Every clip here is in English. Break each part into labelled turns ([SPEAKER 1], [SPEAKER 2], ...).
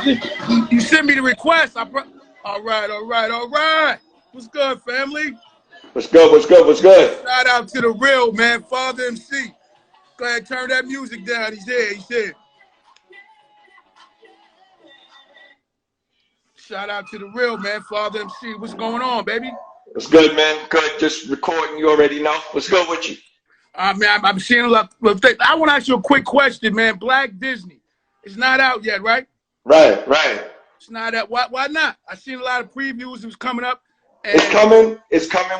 [SPEAKER 1] You sent me the request. All right. What's good, family?
[SPEAKER 2] What's good?
[SPEAKER 1] Shout out to the real man, Father MC. Go ahead, turn that music down. He's here. Shout out to the real man, Father MC. What's going on, baby?
[SPEAKER 2] What's good, man? Good. Just recording. You already know. What's good with you?
[SPEAKER 1] Man, I'm seeing a lot of things. I want to ask you a quick question, man. Black Disney. It's not out yet, right?
[SPEAKER 2] Right.
[SPEAKER 1] It's not out. Why not? I seen a lot of previews. It was coming up.
[SPEAKER 2] It's coming.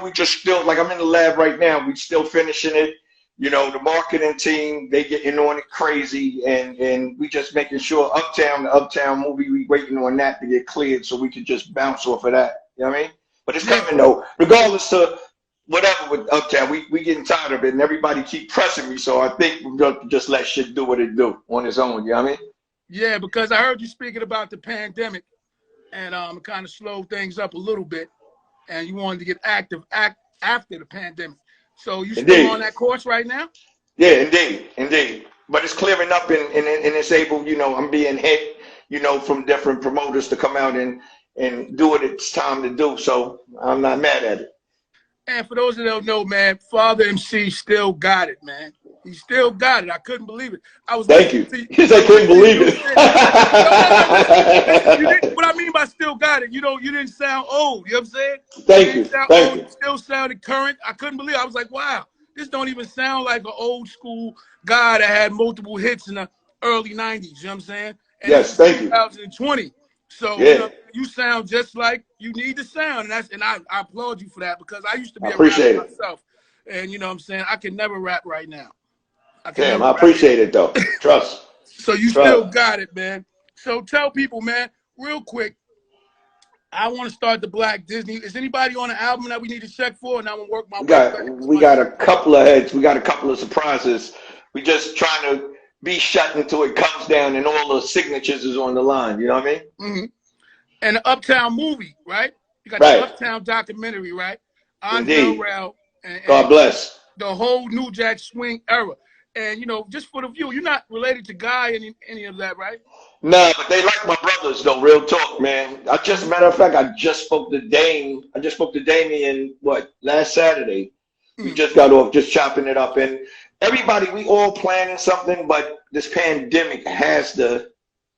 [SPEAKER 2] We just still, like, I'm in the lab right now. We still finishing it. You know, the marketing team, they getting on it crazy, and we just making sure the Uptown movie, we waiting on that to get cleared so we can just bounce off of that. You know what I mean? But it's coming though, regardless of whatever with Uptown. We getting tired of it, and everybody keep pressing me. So I think we're gonna just let shit do what it do on its own. You know what I mean?
[SPEAKER 1] Yeah, because I heard you speaking about the pandemic, and it kind of slowed things up a little bit, and you wanted to get active after the pandemic. So you still on that course right now?
[SPEAKER 2] Yeah, indeed. But it's clearing up, and it's able, you know, I'm being hit, you know, from different promoters to come out and do what it's time to do. So I'm not mad at it.
[SPEAKER 1] And for those that don't know, man, Father MC still got it, man. He still got it. I couldn't believe it.
[SPEAKER 2] Thank you. Because I couldn't believe it.
[SPEAKER 1] What I mean by still got it, you didn't sound old. You know what I'm saying?
[SPEAKER 2] Thank you.
[SPEAKER 1] You still sounded current. I couldn't believe it. I was like, wow, this don't even sound like an old school guy that had multiple hits in the early 90s. You know what I'm saying? And
[SPEAKER 2] yes, thank you.
[SPEAKER 1] 2020. So
[SPEAKER 2] yeah.
[SPEAKER 1] You sound just like you need to sound, and I applaud you for that, because I used to be a
[SPEAKER 2] rapper
[SPEAKER 1] myself, and you know what I'm saying, I can never rap right now.
[SPEAKER 2] Damn, I appreciate it though. Trust.
[SPEAKER 1] So you still got it, man. So tell people, man, real quick. I want to start the Black Disney. Is anybody on the album that we need to check for? And I want to work my way.
[SPEAKER 2] We got a couple of heads. We got a couple of surprises. We just trying to be shut until it comes down and all the signatures is on the line. You know what I mean?
[SPEAKER 1] Mm-hmm. And the Uptown movie, right? You got the Uptown documentary, right?
[SPEAKER 2] Indeed.
[SPEAKER 1] And
[SPEAKER 2] God bless.
[SPEAKER 1] The whole New Jack Swing era. And, you know, just for the view, you're not related to Guy, any of that, right?
[SPEAKER 2] No, but they like my brothers, though. Real talk, man. Matter of fact, I just spoke to Dame. I just spoke to Damien, last Saturday. We just got off just chopping it up. And everybody, we all planning something, but this pandemic has to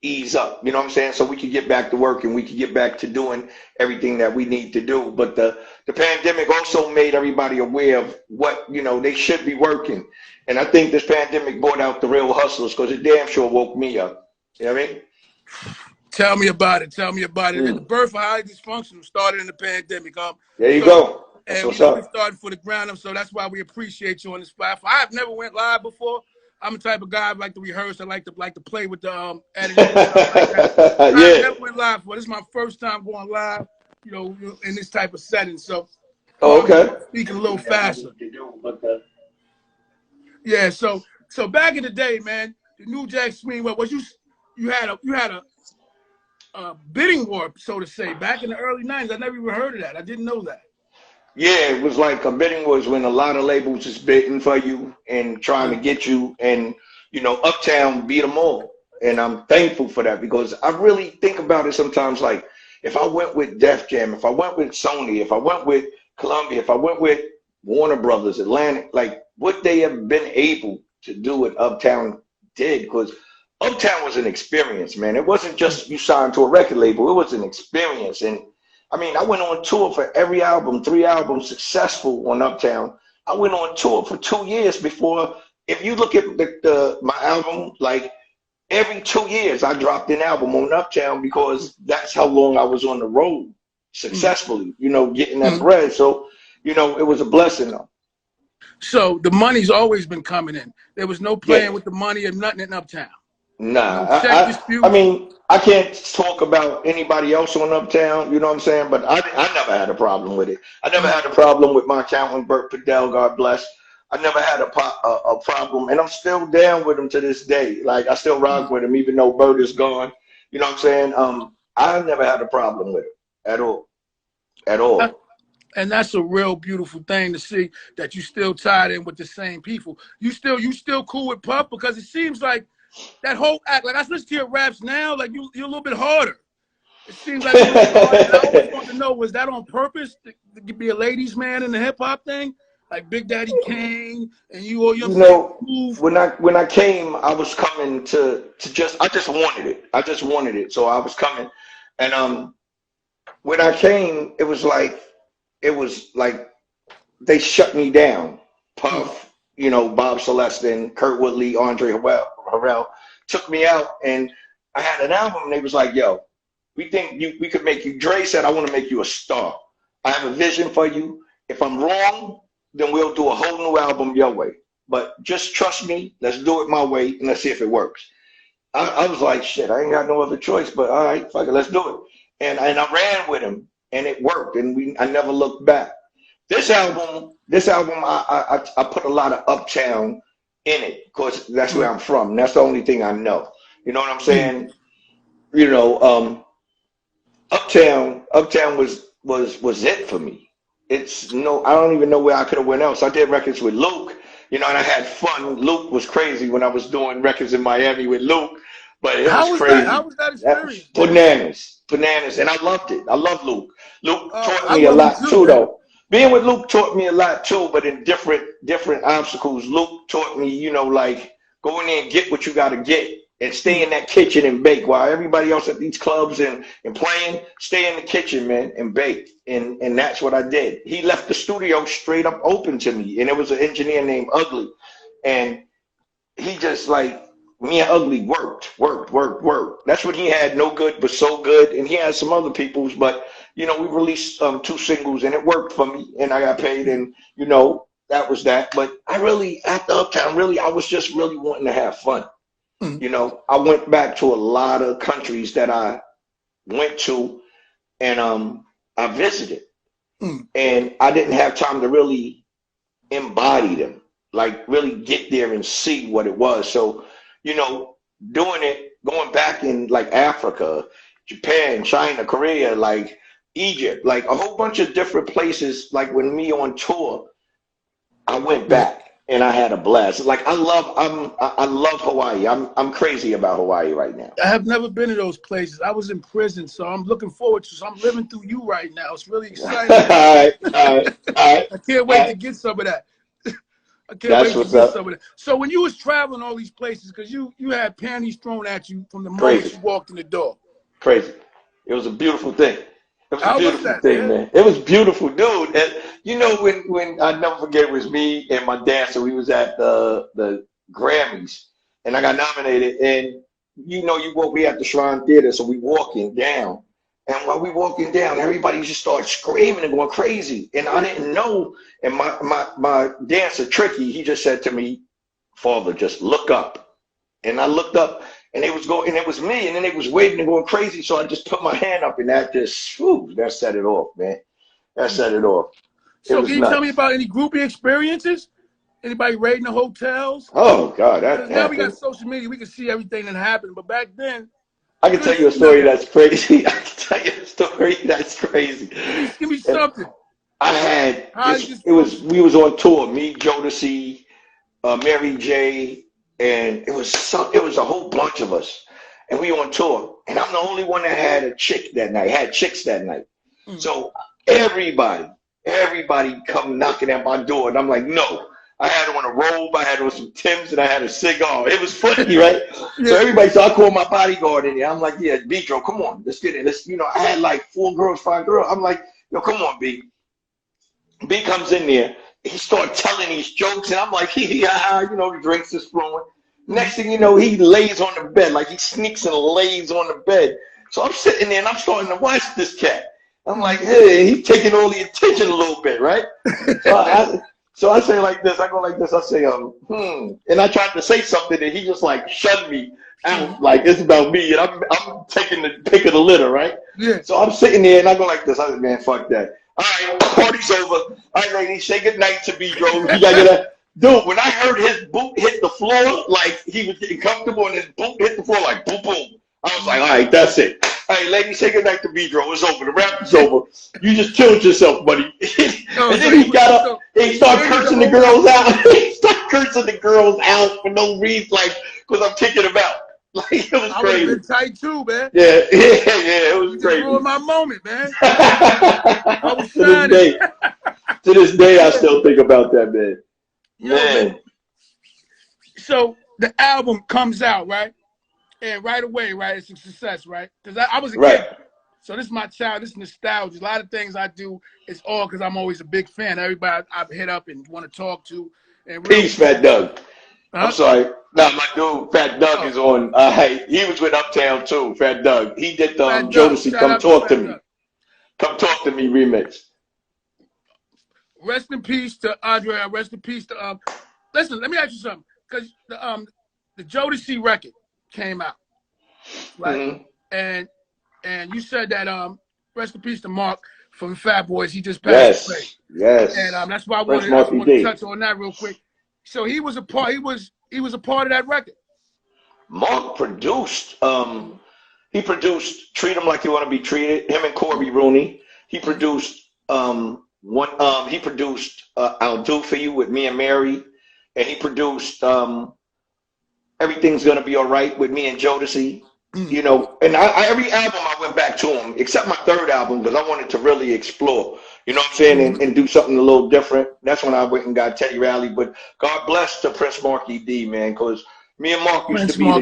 [SPEAKER 2] ease up, you know what I'm saying? So we can get back to work and we can get back to doing everything that we need to do. But the pandemic also made everybody aware of what, you know, they should be working. And I think this pandemic brought out the real hustlers, because it damn sure woke me up. You know what I mean?
[SPEAKER 1] Tell me about it. The birth of Highly Dysfunctional started in the pandemic.
[SPEAKER 2] There you go.
[SPEAKER 1] And we started for the ground up, so that's why we appreciate you on this platform. I've never went live before. I'm the type of guy I like to rehearse. I like to play with the editing. I never went live before. This is my first time going live, you know, in this type of setting. So,
[SPEAKER 2] okay.
[SPEAKER 1] Speaking a little faster. Yeah. So back in the day, man, the New Jack Swing. What was you had a bidding war, so to say, back in the early 90s. I never even heard of that. I didn't know that.
[SPEAKER 2] Yeah, it was like a bidding was when a lot of labels is bidding for you and trying to get you, and you know, Uptown beat them all. And I'm thankful for that, because I really think about it sometimes, like if I went with Def Jam, if I went with Sony, if I went with Columbia, if I went with Warner Brothers, Atlantic, like what they have been able to do what Uptown did, because Uptown was an experience, man. It wasn't just you signed to a record label, it was an experience. And I mean, I went on tour for every album, 3 albums successful on Uptown. I went on tour for 2 years before. If you look at my album, like every 2 years I dropped an album on Uptown, because that's how long I was on the road successfully, you know, getting that bread. So, you know, it was a blessing though.
[SPEAKER 1] So the money's always been coming in. There was no playing with the money and nothing in Uptown.
[SPEAKER 2] Nah, I mean, I can't talk about anybody else on Uptown, you know what I'm saying? But I never had a problem with it. I never had a problem with my accountant, Bert Padell, God bless. I never had a problem, and I'm still down with him to this day. Like, I still rock with him, even though Bert is gone. You know what I'm saying? I never had a problem with it at all. At all.
[SPEAKER 1] And that's a real beautiful thing to see, that you still tied in with the same people. You still cool with Puff? Because it seems like that whole act. Like I listen to your raps now, like you're a little bit harder. It seems like you're a little bit harder. And I always want to know, was that on purpose to be a ladies' man in the hip hop thing? Like Big Daddy Kane and you
[SPEAKER 2] know, when I came, I was coming to just I just wanted it. I just wanted it. So I was coming. And when I came, it was like they shut me down. Puff, you know, Bob Celestin, Kurt Woodley, Andre Harrell took me out, and I had an album, and they was like, yo, we think we could make you. Dre said, I want to make you a star. I have a vision for you. If I'm wrong, then we'll do a whole new album your way. But just trust me, let's do it my way, and let's see if it works. I was like, shit, I ain't got no other choice, but all right, fuck it, let's do it. And I ran with him, and it worked, and I never looked back. This album, I put a lot of Uptown in it, because that's where I'm from. That's the only thing I know. You know what I'm saying? You know, Uptown was it for me. I don't even know where I could have went else. I did records with Luke, you know, and I had fun. Luke was crazy when I was doing records in Miami with Luke, but it was crazy.
[SPEAKER 1] How was that experience?
[SPEAKER 2] Bananas, and I loved it. I love Luke. Luke taught me a lot too, though. Being with Luke taught me a lot too, but in different obstacles. Luke taught me, you know, like go in there and get what you got to get, and stay in that kitchen and bake while everybody else at these clubs and playing. Stay in the kitchen, man, and bake. And that's what I did. He left the studio straight up open to me, and there was an engineer named Ugly, and he just like me and Ugly worked. That's what he had, No Good But So Good, and he had some other people's, but you know, we released 2 singles, and it worked for me, and I got paid, and you know, that was that. But I really, after Uptown, I was just really wanting to have fun. You know, I went back to a lot of countries that I went to, and I visited, and I didn't have time to really embody them, like really get there and see what it was. So, you know, doing it, going back in like Africa, Japan, China, Korea, like Egypt, like a whole bunch of different places. Like when me on tour, I went back. And I had a blast. Like I love Hawaii. I'm crazy about Hawaii right now.
[SPEAKER 1] I have never been to those places. I was in prison, so I'm looking forward to. So I'm living through you right now. It's really exciting.
[SPEAKER 2] all right.
[SPEAKER 1] I can't wait to get some of that. I can't wait to get some of that. So when you was traveling all these places, because you had panties thrown at you from the moment you walked in the door.
[SPEAKER 2] Crazy. It was a beautiful thing. It was a beautiful thing, man. It was beautiful, dude. And you know, when I never forget, it was me and my dancer. We was at the Grammys, and I got nominated. And you know, we at the Shrine Theater, so we walking down. And while we walking down, everybody just started screaming and going crazy. And I didn't know. And my dancer, Tricky, he just said to me, "Father, just look up." And I looked up. And it was me, and then they was waving and going crazy. So I just put my hand up, and that just, that set it off, man. That set it off.
[SPEAKER 1] So can you tell me about any groupie experiences? Anybody raiding the hotels?
[SPEAKER 2] Oh God,
[SPEAKER 1] now we got social media, we can see everything that happened. But back then,
[SPEAKER 2] I can tell you a story that's crazy. I can tell you a story that's crazy.
[SPEAKER 1] Give me something.
[SPEAKER 2] We was on tour, me, Jodeci, Mary J. And it was a whole bunch of us, and we on tour, and I'm the only one that had a chick that night, had chicks that night. So everybody come knocking at my door, and I'm like, no. I had on a robe, I had on some Timbs, and I had a cigar. It was funny, right? So I called my bodyguard in there. I'm like, yeah, Bidro, come on, let's get it. I had like 4 girls, 5 girls. I'm like, yo, come on, B. B comes in there. He started telling these jokes, and I'm like, you know, the drinks is flowing. Next thing you know, he lays on the bed, like he sneaks and lays on the bed. So I'm sitting there, and I'm starting to watch this cat. I'm like, hey, he's taking all the attention a little bit, right? So I say like this, I go like this, I say, and I tried to say something, and he just like shunned me out, like it's about me, and I'm taking the pick of the litter, right? Yeah. So I'm sitting there, and I go like this, I said, man, fuck that. All right, party's over. All right, ladies, say goodnight to Bidro. You gotta get a dude. When I heard his boot hit the floor, like he was getting comfortable, and his boot hit the floor, like boom, boom. I was like, all right, that's it. All right, ladies, say goodnight to Bidro. It's over. The rap is over. You just killed yourself, buddy. And then he got up and he started cursing the girls out. He started cursing the girls out for no reason. Like because I'm kicking him out. Like, it was
[SPEAKER 1] I would have
[SPEAKER 2] crazy.
[SPEAKER 1] been tight too, man.
[SPEAKER 2] Yeah, it was
[SPEAKER 1] You just
[SPEAKER 2] crazy.
[SPEAKER 1] ruined my moment, man. I was shining.
[SPEAKER 2] To this day, I still think about that, man.
[SPEAKER 1] Yo, man. So the album comes out, right? And right away, right, it's a success, right? Because I was a kid. So this is my child. This is nostalgia. A lot of things I do, it's all because I'm always a big fan. Everybody I've hit up and want to talk to. And
[SPEAKER 2] Peace, Fat Doug. I'm sorry. No, my dude, Fat Doug is on. He was with Uptown too, Fat Doug. He did the Jodeci Come Talk to Me. Come Talk to Me remix.
[SPEAKER 1] Rest in peace to Andrea. Rest in peace to listen, let me ask you something. Because the Jodeci record came out. Right? Mm-hmm. And you said that rest in peace to Mark from Fat Boys. He just passed away.
[SPEAKER 2] Yes.
[SPEAKER 1] And that's why I want to touch on that real quick. So he was a part. He was a part of that record.
[SPEAKER 2] Mark produced. He produced "Treat 'Em Like You Want to Be Treated." Him and Corby Rooney. He produced He produced "I'll Do for You" with me and Mary, and he produced "Everything's Gonna Be All Right" with me and Jodeci. You know, and every album I went back to him, except my third album, because I wanted to really explore, you know what I'm saying, and do something a little different. That's when I went and got Teddy Riley. But God bless to Prince Marky D, man, because me and Mark used to be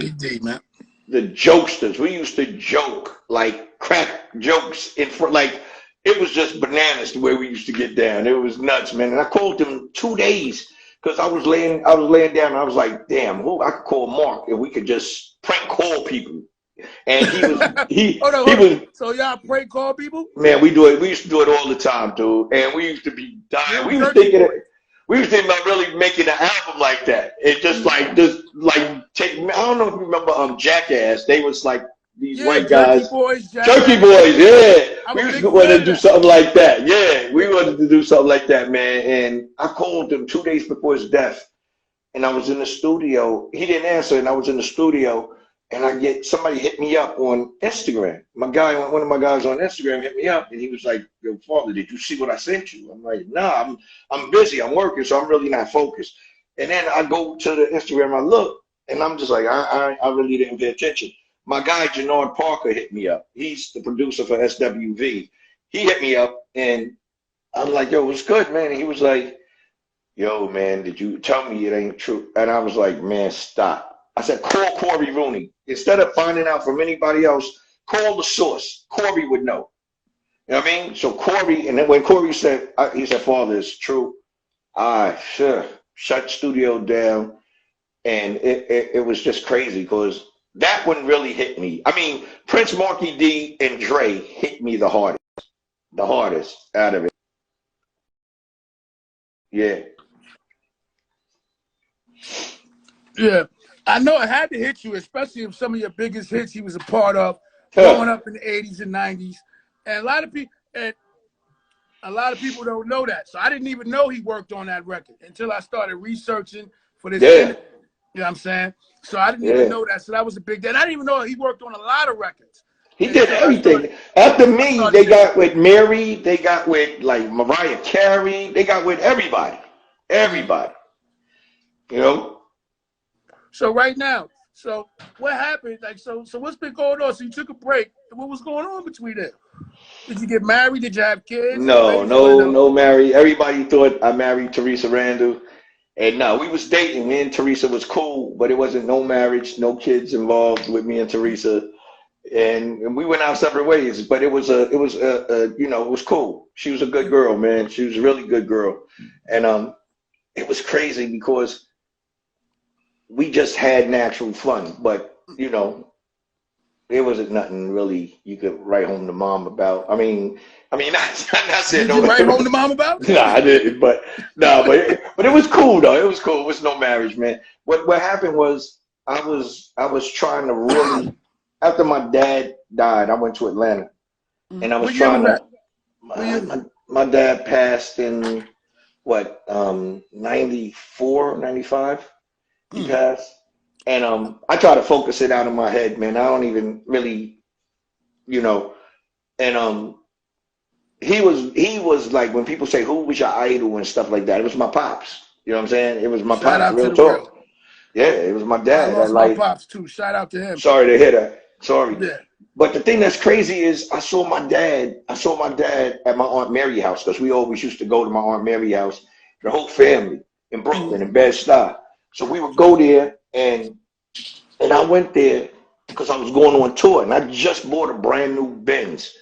[SPEAKER 2] the jokesters. We used to joke, like crack jokes in front, like it was just bananas the way we used to get down. It was nuts, man. And I called him 2 days because I was laying down and I was like, damn, I could call Mark and we could just prank call people. And he was.
[SPEAKER 1] So y'all prank call people?
[SPEAKER 2] Man, we do it. We used to do it all the time, dude. And we used to be dying. We was thinking about really making an album like that. It just take. I don't know if you remember Jackass. They was like these white guys. Jerky Boys, yeah. We used to want to do something like that. Yeah, we wanted to do something like that, man. And I called him 2 days before his death, and I was in the studio. He didn't answer, and I was in the studio. And somebody hit me up on Instagram. One of my guys on Instagram hit me up, and he was like, "Yo, Father, did you see what I sent you?" I'm like, "Nah, I'm busy. I'm working, so I'm really not focused." And then I go to the Instagram, I look, and I'm just like, I really didn't pay attention. My guy Jannard Parker hit me up. He's the producer for SWV. He hit me up, and I'm like, "Yo, what's good, man?" And he was like, "Yo, man, did you tell me it ain't true?" And I was like, "Man, stop." I said, "Call Corby Rooney. Instead of finding out from anybody else, call the source. Corby would know." You know what I mean? So Corby, and then when Corby said, he said, "Father, it's true," I shut studio down. And it was just crazy because that one really hit me. I mean, Prince Marky D and Dre hit me the hardest out of it. Yeah.
[SPEAKER 1] Yeah. I know it had to hit you, especially if some of your biggest hits he was a part of growing up in the 80s and 90s. And a lot of people don't know that. So I didn't even know he worked on that record until I started researching for this interview. You know what I'm saying? So I didn't even know that. So that was a big deal. I didn't even know he worked on a lot of records.
[SPEAKER 2] He did everything. After me, they got with Mary, they got with like Mariah Carey, they got with everybody. Everybody. You know?
[SPEAKER 1] So right now, so what happened? Like, so what's been going on? So you took a break. What was going on between them? Did you get married? Did you have kids?
[SPEAKER 2] No married. Everybody thought I married Teresa Randall. And no, we was dating. Me and Teresa was cool, but it wasn't no marriage, no kids involved with me and Teresa. And we went our separate ways, but it was cool. She was a good girl, man. She was a really good girl. And it was crazy because we just had natural fun, but you know, it wasn't nothing really you could write home to mom about. I mean, not saying
[SPEAKER 1] Did you write home to mom about?
[SPEAKER 2] Nah, I didn't, but it was cool though. It was cool. It was no marriage, man. What happened was I was trying to really, after my dad died, I went to Atlanta, and I was trying to. My dad passed in what 94, 95. He passed, and I try to focus it out in my head, man. I don't even really, you know, and he was like, when people say who was your idol and stuff like that, it was my pops. You know what I'm saying? It was my pops. Real talk. Yeah, it was my
[SPEAKER 1] I
[SPEAKER 2] dad. I
[SPEAKER 1] lost my
[SPEAKER 2] like,
[SPEAKER 1] pops too. Shout out to him.
[SPEAKER 2] sorry to hear that. Sorry.
[SPEAKER 1] Yeah.
[SPEAKER 2] But the thing that's crazy is I saw my dad at my Aunt Mary's house because we always used to go to my Aunt Mary's house, the whole family in
[SPEAKER 1] Mm-hmm.
[SPEAKER 2] Brooklyn, in Bed-Stuy. So we would go there and I went there because I was going on tour and I just bought a brand new Benz,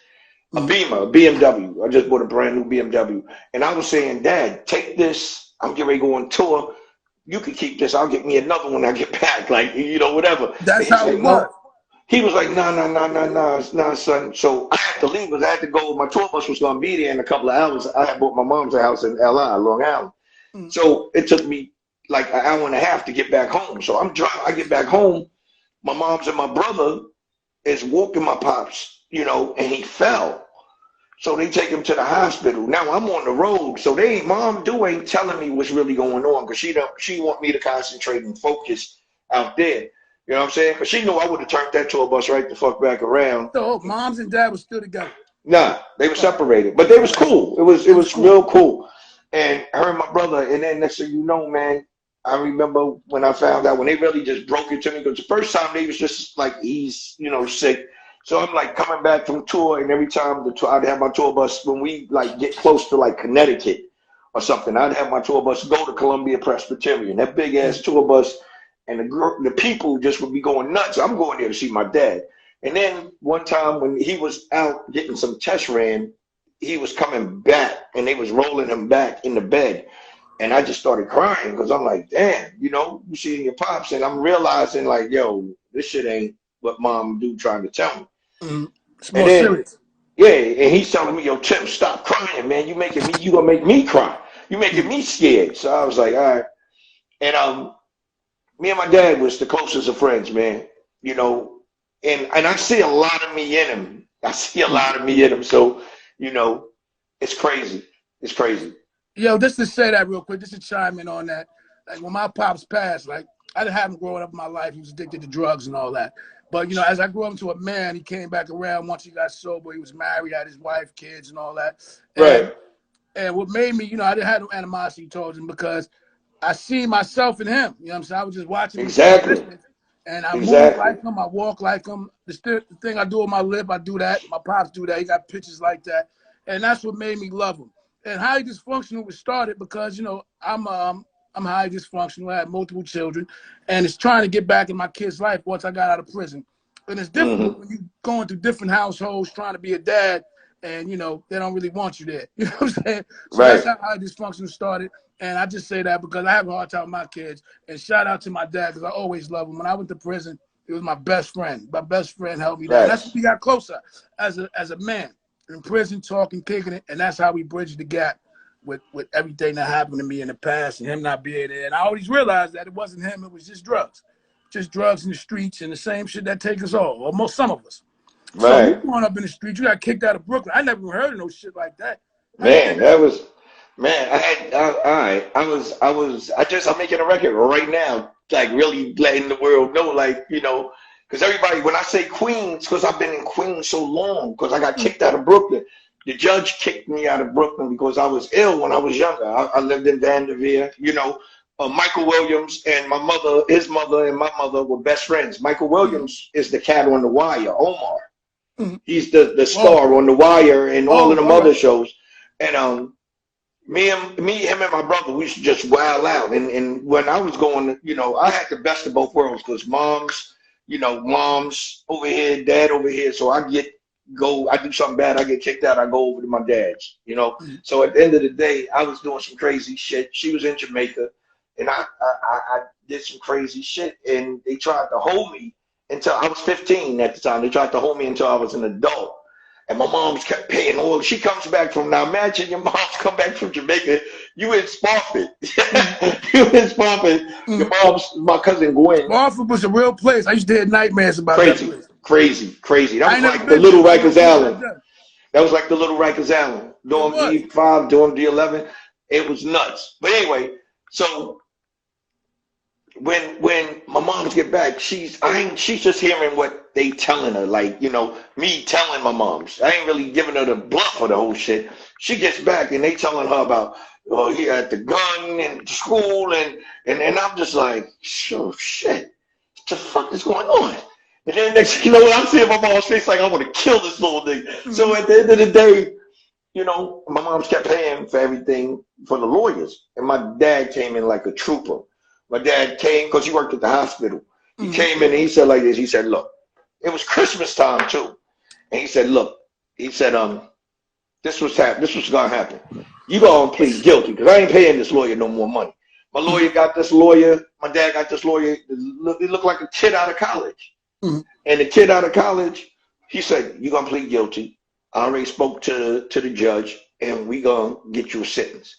[SPEAKER 2] a
[SPEAKER 1] Mm-hmm.
[SPEAKER 2] Beamer, a BMW. I just bought a brand new BMW. And I was saying, Dad, take this. I'm getting ready to go on tour. You can keep this. I'll get me another one when I get back. Like, whatever. And
[SPEAKER 1] That's
[SPEAKER 2] he's
[SPEAKER 1] how it
[SPEAKER 2] like,
[SPEAKER 1] was.
[SPEAKER 2] no. He was like, no, no, no, no, no, nah, son. So I had to leave because I had to go. My tour bus was going to be there in a couple of hours. I had bought my mom's house in LI, Long Island.
[SPEAKER 1] Mm-hmm.
[SPEAKER 2] So it took me like an hour and a half to get back home. So I'm driving. I get back home. My mom's and my brother is walking my pops, and he fell. So they take him to the hospital. Now I'm on the road. So Mom ain't telling me what's really going on because she want me to concentrate and focus out there. You know what I'm saying? Because she knew I would have turned that tour bus right the fuck back around.
[SPEAKER 1] So moms and dad were still together.
[SPEAKER 2] Nah, they were separated, but they was cool. It was
[SPEAKER 1] cool.
[SPEAKER 2] Real cool. And her and my brother, and then next thing you know, man, I remember when I found out when they really just broke it to me because the first time they was just like he's sick. So I'm like coming back from tour, and every time I'd have my tour bus when we like get close to like Connecticut or something, I'd have my tour bus go to Columbia Presbyterian, that big ass tour bus, and the people just would be going nuts. I'm going there to see my dad. And then one time when he was out getting some tests ran, he was coming back, and they was rolling him back in the bed. And I just started crying because I'm like, damn, you see your pops, and I'm realizing like, yo, this shit ain't what Mom do trying to tell me.
[SPEAKER 1] Mm-hmm. It's more serious.
[SPEAKER 2] Yeah, and he's telling me, yo, Tim, stop crying, man. You gonna make me cry. You making me scared. So I was like, all right. And me and my dad was the closest of friends, man. And I see a lot of me in him. So, it's crazy. It's crazy.
[SPEAKER 1] Yo, just to say that real quick, just to chime in on that. Like when my pops passed, like I didn't have him growing up in my life. He was addicted to drugs and all that. But as I grew up into a man, he came back around once he got sober. He was married, had his wife, kids, and all that.
[SPEAKER 2] Right.
[SPEAKER 1] And what made me, I didn't have no animosity towards him because I see myself in him. You know what I'm saying? I was just watching him.
[SPEAKER 2] Exactly.
[SPEAKER 1] And I move like him. I walk like him. The thing I do with my lip, I do that. My pops do that. He got pictures like that. And that's what made me love him. And highly dysfunctional was started because, I'm highly dysfunctional. I had multiple children. And it's trying to get back in my kid's life once I got out of prison. And it's difficult when you're going through different households trying to be a dad and, they don't really want you there. You know what I'm saying? So that's how highly dysfunctional started. And I just say that because I have a hard time with my kids. And shout out to my dad because I always love him. When I went to prison, he was my best friend. My best friend helped me there. That's when we got closer as a man. In prison, talking, kicking it. And that's how we bridged the gap with everything that happened to me in the past and him not being there. And I always realized that it wasn't him. It was just drugs. Just drugs in the streets and the same shit that take us all, or most some of us. So you growing up in the streets, you got kicked out of Brooklyn. I never heard of no shit like that.
[SPEAKER 2] Man, I'm making a record right now, like really letting the world know, like, because everybody, when I say Queens, because I've been in Queens so long, because I got kicked out of Brooklyn. The judge kicked me out of Brooklyn because I was ill when I was younger. I lived in Vanderveer, Michael Williams and my mother, his mother and my mother were best friends. Michael Williams is the cat on The Wire, Omar. He's the star on The Wire and all of the other shows. And him and my brother, we used to just wild out. And when I was going, I had the best of both worlds because mom's over here, dad over here. So I do something bad, I get kicked out, I go over to my dad's, So at the end of the day, I was doing some crazy shit. She was in Jamaica, and I did some crazy shit, and they tried to hold me until I was 15 at the time. They tried to hold me until I was an adult. And my mom's kept paying all. She comes back from, now imagine your mom's come back from Jamaica. You in Spofford. Your mom's, my cousin Gwen.
[SPEAKER 1] Spofford was a real place. I used to have nightmares about that place.
[SPEAKER 2] Crazy. That was like the Little Rikers Island. That was like the Little Rikers Island. Dorm D5, Dorm D11. It was nuts. But anyway, so when my moms get back, she's just hearing what they telling her, like, me telling my moms. I ain't really giving her the bluff of the whole shit. She gets back and they telling her about, oh, he had the gun in school, and I'm just like, oh shit, what the fuck is going on? And then next thing you know, I'm seeing my mom's face like I want to kill this little nigga. So at the end of the day, my mom's kept paying for everything for the lawyers, and my dad came in like a trooper. My dad came because he worked at the hospital. He came in and he said like this. He said, look, it was Christmas time too. And he said, look, this was gonna happen. You gonna plead guilty because I ain't paying this lawyer no more money. My lawyer got this lawyer. My dad got this lawyer. He looked like a kid out of college. And the kid out of college, he said, you gonna plead guilty. I already spoke to the judge and we gonna get you a sentence.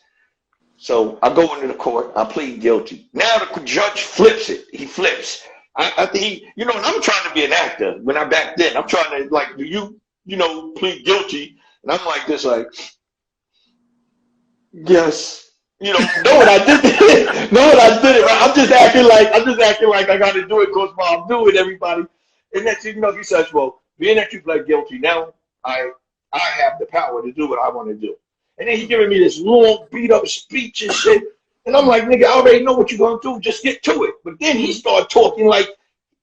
[SPEAKER 2] So I go into the court, I plead guilty. Now the judge flips it. He flips. I think and I'm trying to be an actor. When I back then, I'm trying to like, do you plead guilty? And I'm like this, like, yes. No, what I did. No, what I did. I'm just acting like I got to do it because I'm doing everybody. And next thing you know, he says, well, being that you pled guilty, now I have the power to do what I want to do. And then he giving me this long beat up speech and shit. And I'm like, nigga, I already know what you're going to do. Just get to it. But then he started talking like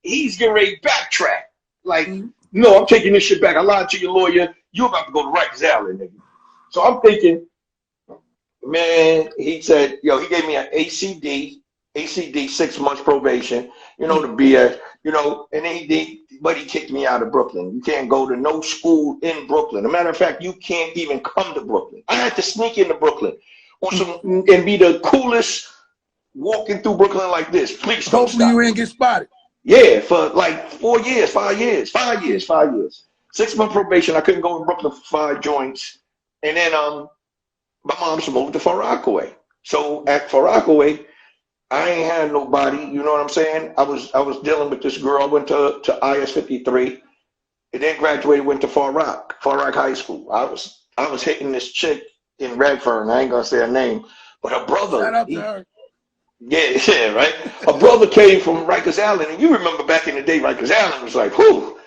[SPEAKER 2] he's getting ready to backtrack. Like, no, I'm taking this shit back. I lied to your lawyer. You're about to go to Rikers Island, nigga. So I'm thinking, man, he said, yo, he gave me an ACD, 6 months probation, the BS, and then he kicked me out of Brooklyn. You can't go to no school in Brooklyn. As a matter of fact, you can't even come to Brooklyn. I had to sneak into Brooklyn and be the coolest walking through Brooklyn like this. Please don't
[SPEAKER 1] Hopefully
[SPEAKER 2] stop.
[SPEAKER 1] You ain't get spotted.
[SPEAKER 2] Yeah, for like 5 years. 6 month probation. I couldn't go in Brooklyn for 5 joints. And then my mom's moved to Far Rockaway. So at Far Rockaway, I ain't had nobody, you know what I'm saying? I was dealing with this girl. I went to IS 53 and then graduated, went to Far Rock High School. I was hitting this chick in Redfern. I ain't gonna say her name, but her brother.
[SPEAKER 1] Shout out to her.
[SPEAKER 2] Yeah, right. Her brother came from Rikers Island, and you remember back in the day, Rikers Island was like, whew.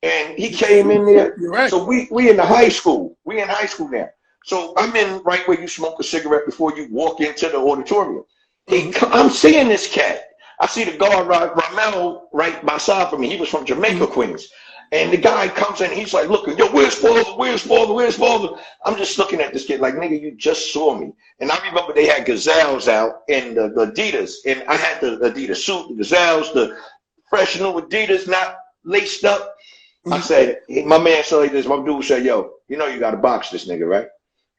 [SPEAKER 2] And he came in there.
[SPEAKER 1] You're right.
[SPEAKER 2] So we in the high school. We in high school now. So I'm in right where you smoke a cigarette before you walk into the auditorium. I'm seeing this cat. I see the guard, Ramel, right beside for me. He was from Jamaica, Queens. And the guy comes in, he's like looking, yo, where's father? Where's father? Where's father? I'm just looking at this kid like, nigga, you just saw me. And I remember they had gazelles out and the Adidas. And I had the Adidas suit, the gazelles, the fresh new Adidas, not laced up. I said, my man said like this, my dude said, yo, you got to box this nigga, right?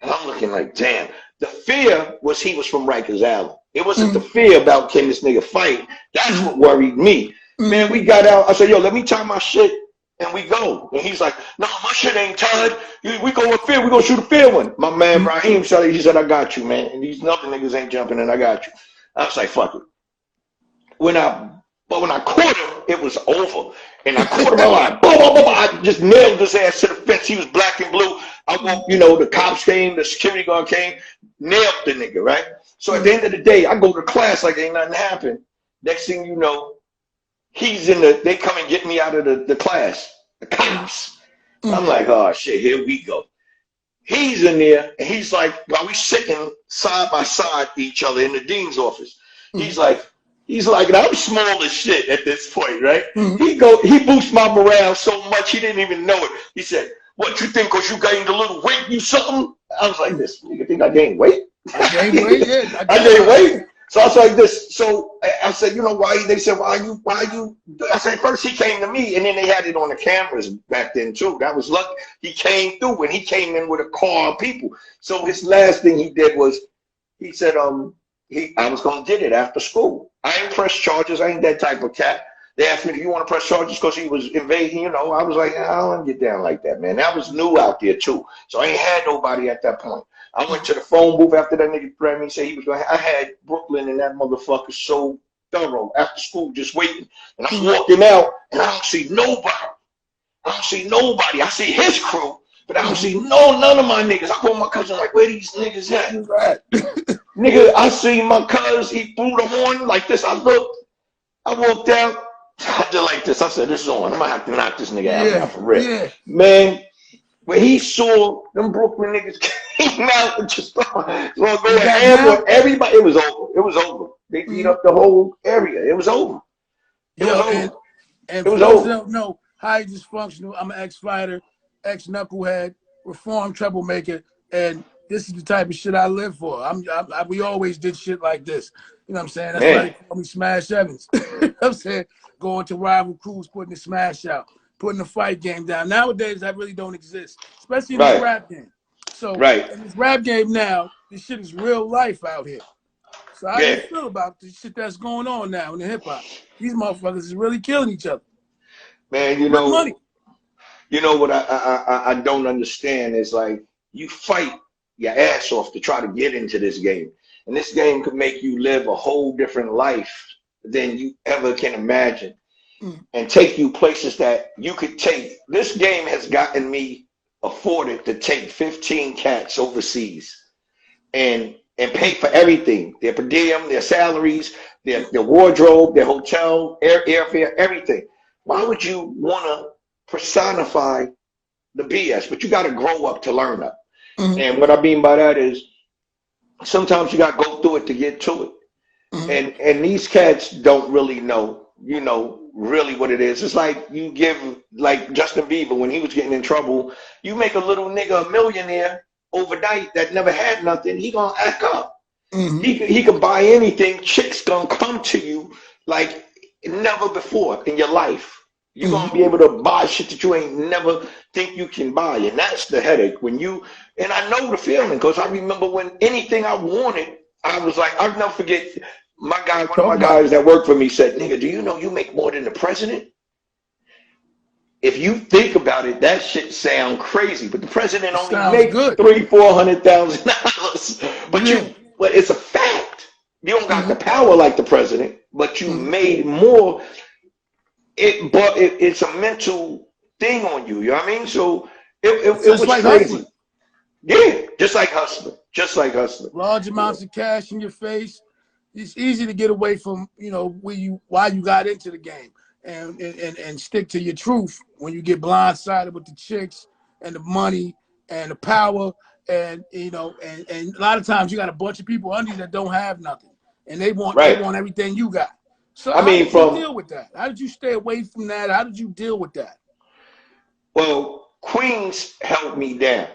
[SPEAKER 2] And I'm looking like, damn. The fear was he was from Rikers Island. It wasn't the fear about can this nigga fight. That's what worried me. Man, we got out. I said, yo, let me tie my shit and we go. And he's like, no, my shit ain't tied. We go with fear. We gonna shoot a fair one. My man Raheem said, he said, I got you, man. And these other niggas ain't jumping and I got you. I was like, fuck it. But when I caught him, it was over. And I caught him, I just nailed his ass to the fence. He was black and blue. I walked, the cops came, the security guard came, nailed the nigga, right? So at the end of the day, I go to class like ain't nothing happened. Next thing you know, they come and get me out of the class, the cops. I'm like, oh shit, here we go. He's in there, and he's like, while we sitting side by side each other in the dean's office, he's like, and I'm small as shit at this point, right? He boosts my morale so much he didn't even know it. He said, what you think, cause you gained a little weight, you something? I was like this, you think I gained weight?
[SPEAKER 1] I gained weight, yeah.
[SPEAKER 2] I gained weight. So I was like this. So I said, why? They said, why you? I said, first he came to me, and then they had it on the cameras back then too. That was lucky. He came through, and he came in with a car of people. So his last thing he did was, he said, I was gonna get it after school. I ain't press charges. I ain't that type of cat. They asked me, do you want to press charges because he was invading? I was like, I don't want to get down like that, man. That was new out there too. So I ain't had nobody at that point. I went to the phone booth after that nigga threatened me, said he was going to, I had Brooklyn and that motherfucker so thorough after school just waiting. And I'm walking out and I don't see nobody. I see his crew, but I don't see none of my niggas. I call my cousin like, where these niggas at? Nigga, I see my cuz, he blew the horn like this. I looked. I walked out. I did like this. I said, "This is on. I'm gonna have to knock this nigga out now
[SPEAKER 1] Yeah,
[SPEAKER 2] for real."
[SPEAKER 1] yeah.
[SPEAKER 2] Man, when he saw them Brooklyn niggas came out and just started going
[SPEAKER 1] You got
[SPEAKER 2] ham
[SPEAKER 1] down?
[SPEAKER 2] with everybody, it was over. It was over. They beat up the whole area. It was over. It was
[SPEAKER 1] Yo,
[SPEAKER 2] over.
[SPEAKER 1] and
[SPEAKER 2] It
[SPEAKER 1] for
[SPEAKER 2] was
[SPEAKER 1] those that
[SPEAKER 2] over.
[SPEAKER 1] don't know, highly dysfunctional. I'm an ex-fighter, ex-knucklehead, reformed troublemaker, and this is the type of shit I live for. We always did shit like this. You know what I'm saying? That's why
[SPEAKER 2] Man,
[SPEAKER 1] they call me Smash Evans. You know what I'm saying? Going to rival crews, putting the smash out, putting the fight game down. Nowadays, that really don't exist, especially in this
[SPEAKER 2] right,
[SPEAKER 1] rap game. So
[SPEAKER 2] right.
[SPEAKER 1] in this rap game now, this shit is real life out here. So how do you
[SPEAKER 2] Yeah.
[SPEAKER 1] feel about the shit that's going on now in the hip hop? These motherfuckers is really killing each other
[SPEAKER 2] Man,
[SPEAKER 1] with money.
[SPEAKER 2] you know what I don't understand is like you fight your ass off to try to get into this game. And this game could make you live a whole different life than you ever can imagine and take you places that you could take. This game has gotten me afforded to take 15 cats overseas and pay for everything, their per diem, their salaries, their wardrobe, their hotel, airfare, everything. Why would you want to personify the BS? But you got to grow up to learn that. And what I mean by that is sometimes you got to go through it to get to it. And these cats don't really know, really what it is. It's like you give, like Justin Bieber, when he was getting in trouble, you make a little nigga a millionaire overnight that never had nothing, he gonna act up. He can buy anything. Chicks gonna come to you like never before in your life. You're gonna be able to buy shit that you ain't never think you can buy, and that's the headache. And I know the feeling because I remember when anything I wanted, I was like, I'll never forget. One of my guys that worked for me said, "Nigga, do you know you make more than the president?" If you think about it, that shit sound crazy, but the president only make $300,000-400,000. But it's a fact. You don't got the power like the president, but you made more. It's a mental thing on you. You know what I mean? So it was
[SPEAKER 1] like
[SPEAKER 2] crazy.
[SPEAKER 1] hustling.
[SPEAKER 2] Yeah, just like hustling. Just like hustling.
[SPEAKER 1] Large amounts of cash in your face. It's easy to get away from, why you got into the game and stick to your truth when you get blindsided with the chicks and the money and the power and and a lot of times you got a bunch of people under you that don't have nothing and they want everything you got. So how did you deal with that? How did you stay away from that? How did you deal with that?
[SPEAKER 2] Well, Queens held me down.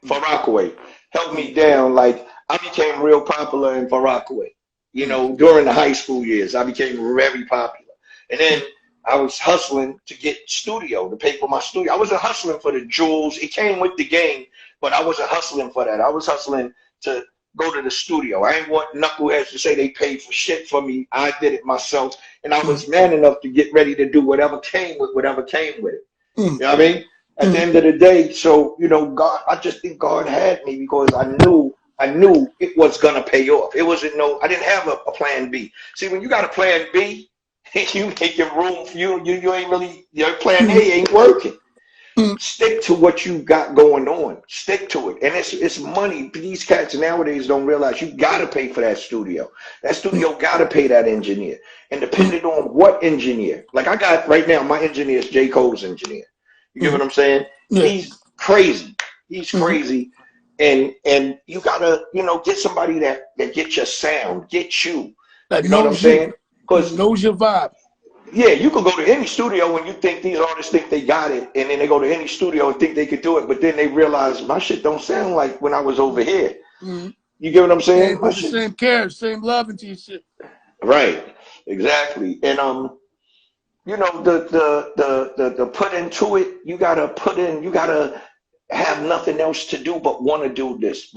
[SPEAKER 2] Far Rockaway held me down. Like I became real popular in Far Rockaway. During the high school years, I became very popular. And then I was hustling to get studio, to pay for my studio. I wasn't hustling for the jewels. It came with the game, but I wasn't hustling for that. I was hustling to go to the studio. I ain't want knuckleheads to say they paid for shit for me. I did it myself. And I was man enough to get ready to do whatever came with it. You know what I mean? At the end of the day, so, God, I just think God had me because I knew it was gonna pay off. It wasn't I didn't have a plan B. See, when you got a plan B, you making room for you ain't really, your plan A ain't working. Stick to what you got going on. Stick to it. And it's money. These cats nowadays don't realize you gotta pay for that studio. That studio gotta pay that engineer. And depending on what engineer, like I got right now, my engineer is J. Cole's engineer. You get what I'm saying? He's crazy. He's crazy. And you gotta, get somebody that gets your sound, get you.
[SPEAKER 1] That
[SPEAKER 2] You know what I'm saying? Because
[SPEAKER 1] knows your vibe.
[SPEAKER 2] Yeah, you can go to any studio and you think these artists think they got it, and then they go to any studio and think they could do it, but then they realize my shit don't sound like when I was over here. You get what I'm saying?
[SPEAKER 1] Put the same care, same love into your shit.
[SPEAKER 2] Right, exactly. And the put into it, you gotta put in, you gotta have nothing else to do but want to do this,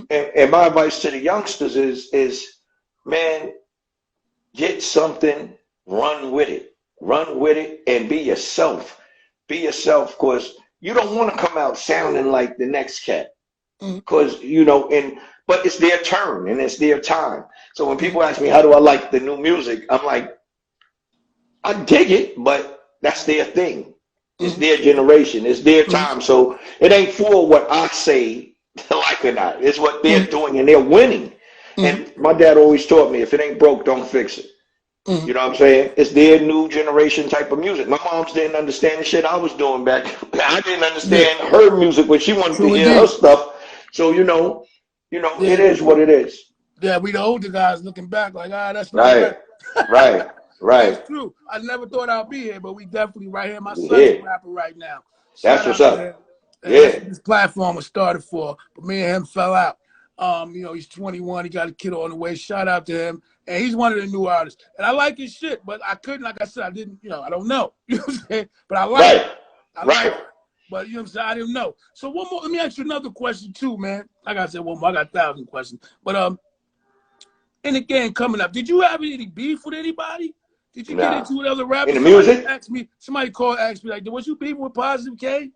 [SPEAKER 2] And my advice to the youngsters is man, get something, run with it, and be yourself. Be yourself, because you don't want to come out sounding like the next cat. Because, but it's their turn and it's their time. So when people ask me, how do I like the new music? I'm like, I dig it, but that's their thing. It's their generation. It's their time. So it ain't for what I say to like or not. It's what they're doing and they're winning. And my dad always taught me, if it ain't broke, don't fix it.
[SPEAKER 1] Mm-hmm.
[SPEAKER 2] You know what I'm saying? It's their new generation type of music. My moms didn't understand the shit I was doing back. I didn't
[SPEAKER 1] Yeah.
[SPEAKER 2] understand her music when she wanted to
[SPEAKER 1] True
[SPEAKER 2] hear her
[SPEAKER 1] indeed.
[SPEAKER 2] stuff. So it
[SPEAKER 1] Yeah.
[SPEAKER 2] is what it is.
[SPEAKER 1] Yeah, we the older guys looking back like, that's not right.
[SPEAKER 2] Right, right,
[SPEAKER 1] But that's
[SPEAKER 2] right.
[SPEAKER 1] true. I never thought I'd be here, but we definitely right here. My
[SPEAKER 2] We
[SPEAKER 1] son's a
[SPEAKER 2] here.
[SPEAKER 1] rapper right now.
[SPEAKER 2] That's
[SPEAKER 1] Shout
[SPEAKER 2] what's
[SPEAKER 1] out to him.
[SPEAKER 2] up.
[SPEAKER 1] And that's
[SPEAKER 2] Yeah,
[SPEAKER 1] what this platform was started for. But me and him fell out. He's 21. He got a kid on the way. Shout out to him. And he's one of the new artists. And I like his shit, but I couldn't, like I said, I didn't, I don't know. You know what I'm saying? But I like it.
[SPEAKER 2] right,
[SPEAKER 1] I like
[SPEAKER 2] right.
[SPEAKER 1] it. But you know what I'm saying? I didn't know. So one more, let me ask you another question too, man. Like I said, one more. I got 1,000 questions. But in the game coming up, did you have any beef with anybody? Did you get
[SPEAKER 2] Nah.
[SPEAKER 1] into it with other
[SPEAKER 2] In
[SPEAKER 1] rappers?
[SPEAKER 2] the
[SPEAKER 1] Somebody
[SPEAKER 2] music?
[SPEAKER 1] asked me, like, was you beefing with Positive K?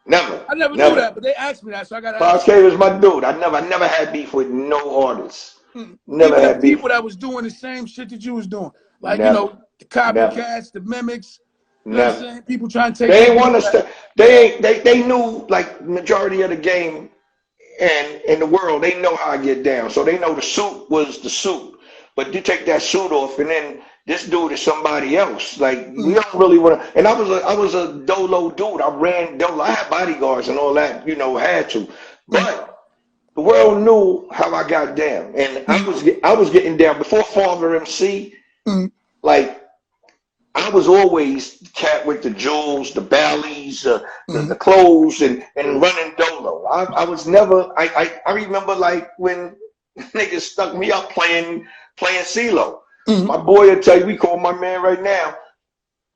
[SPEAKER 2] Never,
[SPEAKER 1] I never knew
[SPEAKER 2] never.
[SPEAKER 1] that, but they asked me that, so I got to ask
[SPEAKER 2] 5K was my dude. I never had beef with no artists.
[SPEAKER 1] you.
[SPEAKER 2] Never had beef.
[SPEAKER 1] People that was doing the same shit that you was doing. Like,
[SPEAKER 2] Never,
[SPEAKER 1] the
[SPEAKER 2] never,
[SPEAKER 1] copycats, the mimics, you know what I'm
[SPEAKER 2] never.
[SPEAKER 1] saying? People trying to take
[SPEAKER 2] They
[SPEAKER 1] their
[SPEAKER 2] ain't
[SPEAKER 1] beat
[SPEAKER 2] want
[SPEAKER 1] back.
[SPEAKER 2] to. They knew like majority of the game and in the world. They know how I get down, so they know the suit was the suit. But you take that suit off, and then this dude is somebody else. Like we don't really want to. And I was a dolo dude. I ran dolo. I had bodyguards and all that. Had to, but the world knew how I got down, and I was getting down before Father MC. Like I was always the cat with the jewels, the bellies, the clothes, and running dolo. I was never. I remember like when niggas stuck me up playing CeeLo. My boy will tell you, we call my man right now.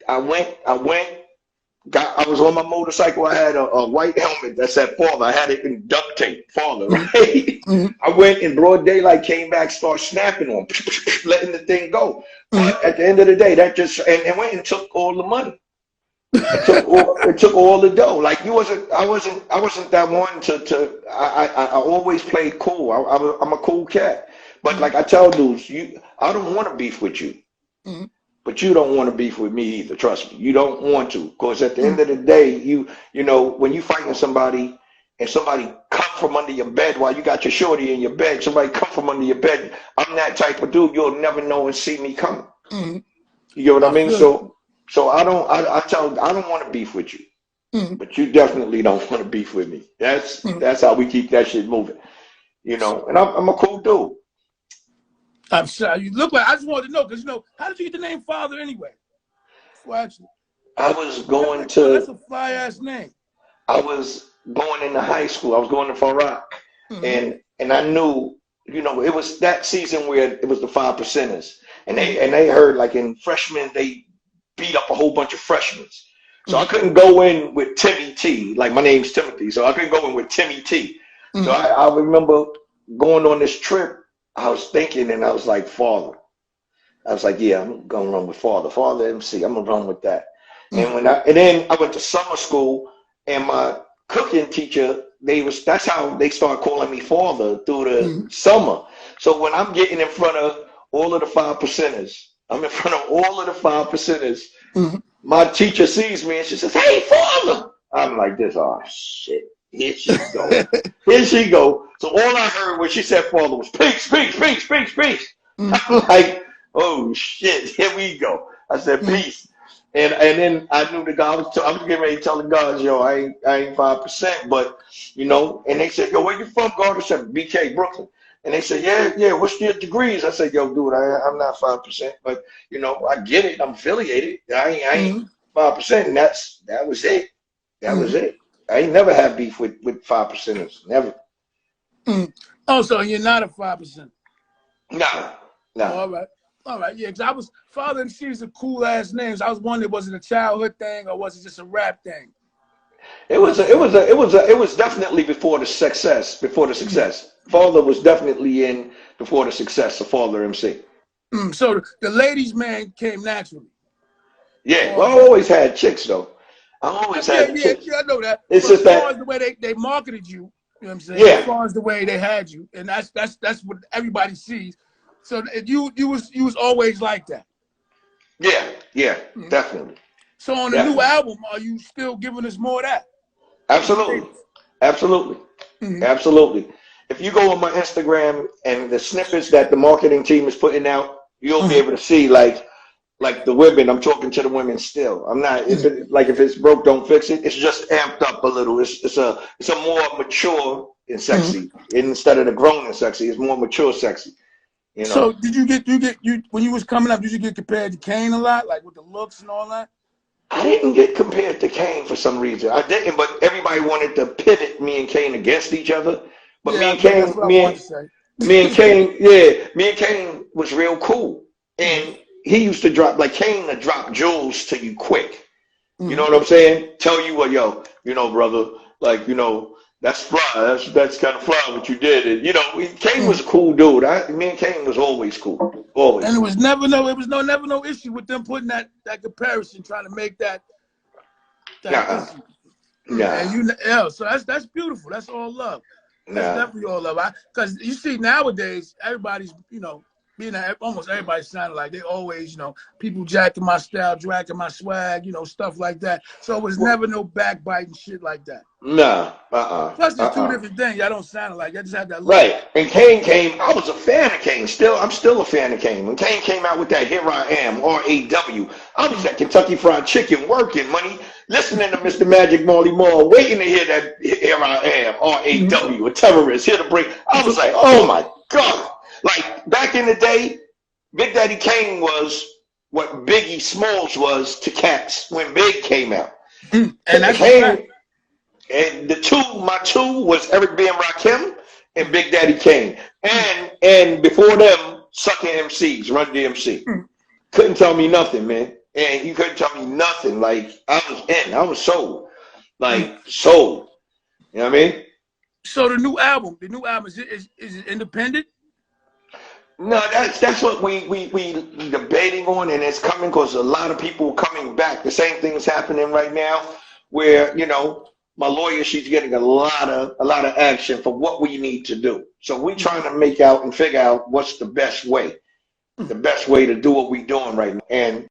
[SPEAKER 2] I was on my motorcycle. I had a white helmet that said Father. I had it in duct tape, Father, right? I went in broad daylight, came back, started snapping on, letting the thing go. But at the end of the day, that just and went and took all the money. It took all the dough. Like I wasn't that one to. I always played cool. I'm a cool cat. But like I tell dudes, I don't want to beef with you. But you don't want to beef with me either. Trust me, you don't want to, because at the end of the day, when you fighting somebody and somebody come from under your bed while you got your shorty in your bed, somebody come from under your bed. I'm that type of dude. You'll never know and see me coming. You get what I mean? So I don't want to beef with you, but you definitely don't want to beef with me. That's how we keep that shit moving. And I'm a cool dude.
[SPEAKER 1] I'm sorry. You look like, I just wanted to know, because, how did you get the name Father anyway? Well, actually,
[SPEAKER 2] I was going
[SPEAKER 1] that's a fly-ass name.
[SPEAKER 2] I was going into high school. I was going to Farak. And I knew, it was that season where it was the 5%ers. And they heard, like, in freshmen, they beat up a whole bunch of freshmen. So I couldn't go in with Timmy T. Like, my name's Timothy, so I couldn't go in with Timmy T. So I remember going on this trip. I was thinking, and I was like, Father. I was like, yeah, I'm gonna run with Father MC. I'm gonna run with that. And then I went to summer school, and my cooking teacher, that's how they started calling me Father through the summer. So when I'm getting in front of all of the 5%ers, my teacher sees me and she says, "Hey, Father." I'm like this, oh shit. Here she go. Here she go. So all I heard when she said Father was peace, peace, peace, peace, peace. I'm like, oh shit, here we go. I said peace. And then I knew the guy, I was getting ready to tell the guys, yo, I ain't 5%, but and they said, yo, where you from, God? I said, BK, Brooklyn. And they said, yeah, what's your degrees? I said, yo, dude, I'm not 5%, but I get it, I'm affiliated. I ain't 5%, and that was it. That was it. I ain't never had beef with 5%ers. Never.
[SPEAKER 1] Oh, so you're not a 5%?
[SPEAKER 2] Nah.
[SPEAKER 1] Oh, all right. Yeah, because I was Father MC is a cool ass names. I was wondering, was it a childhood thing or was it just a rap thing?
[SPEAKER 2] It was definitely before the success. Father was definitely in before the success of Father MC.
[SPEAKER 1] So the ladies' man came naturally.
[SPEAKER 2] Yeah, well, I always had chicks though. I always had chicks.
[SPEAKER 1] Yeah, I know that.
[SPEAKER 2] It's
[SPEAKER 1] but
[SPEAKER 2] just
[SPEAKER 1] as far
[SPEAKER 2] that
[SPEAKER 1] as the way they marketed you, you know what I'm saying?
[SPEAKER 2] Yeah.
[SPEAKER 1] As far as the way they had you, and that's what everybody sees. So you was always like that.
[SPEAKER 2] Yeah, definitely.
[SPEAKER 1] So on the new album, are you still giving us more of that?
[SPEAKER 2] Absolutely. If you go on my Instagram and the snippets that the marketing team is putting out, you'll be able to see like like the women, I'm talking to the women still. I'm not, if it's broke, don't fix it. It's just amped up a little. It's a more mature and sexy. Instead of the grown and sexy, it's more mature sexy. You know.
[SPEAKER 1] So did you when you was coming up, did you get compared to Kane a lot, like with the looks and all that?
[SPEAKER 2] I didn't get compared to Kane for some reason. I didn't, but everybody wanted to pivot me and Kane against each other. But me and Kane, me and Kane was real cool. And he used to drop, like Kane to drop jewels to you quick. You know what I'm saying? Tell you what, yo, you know, brother, like, you know, that's fly. That's kind of fly what you did. And, you know, Kane was a cool dude. Me and Kane was always cool. Always.
[SPEAKER 1] And it was never no issue with them putting that comparison, trying to make that issue. And so that's beautiful. That's all love. That's definitely all love. Because you see nowadays, everybody's, you know, almost everybody sounded like they always, you know, people jacking my style, dragging my swag, you know, stuff like that. So it was never no backbiting shit like that.
[SPEAKER 2] Nah,
[SPEAKER 1] Plus, it's two different things. Y'all don't sound like. I just had that look.
[SPEAKER 2] Right. And Kane came. I was a fan of Kane. I'm still a fan of Kane. When Kane came out with that "Here I Am" RAW, I was at Kentucky Fried Chicken working, money, listening to Mr. Magic Marley Marl, waiting to hear that "Here I Am" RAW, a terrorist here to bring. I was like, oh my God. Like back in the day, Big Daddy Kane was what Biggie Smalls was to cats when Big came out.
[SPEAKER 1] And that's
[SPEAKER 2] Kane. And my two was Eric B. and Rakim and Big Daddy Kane. And before them, sucking MCs, Run DMC. Couldn't tell me nothing, man. And you couldn't tell me nothing. Like, I was sold. Like, sold. You know what I mean?
[SPEAKER 1] So the new album, is it independent?
[SPEAKER 2] No, that's what we debating on, and it's coming because a lot of people are coming back. The same thing is happening right now where, you know, my lawyer, she's getting a lot of action for what we need to do. So we're trying to figure out what's the best way to do what we're doing right now. And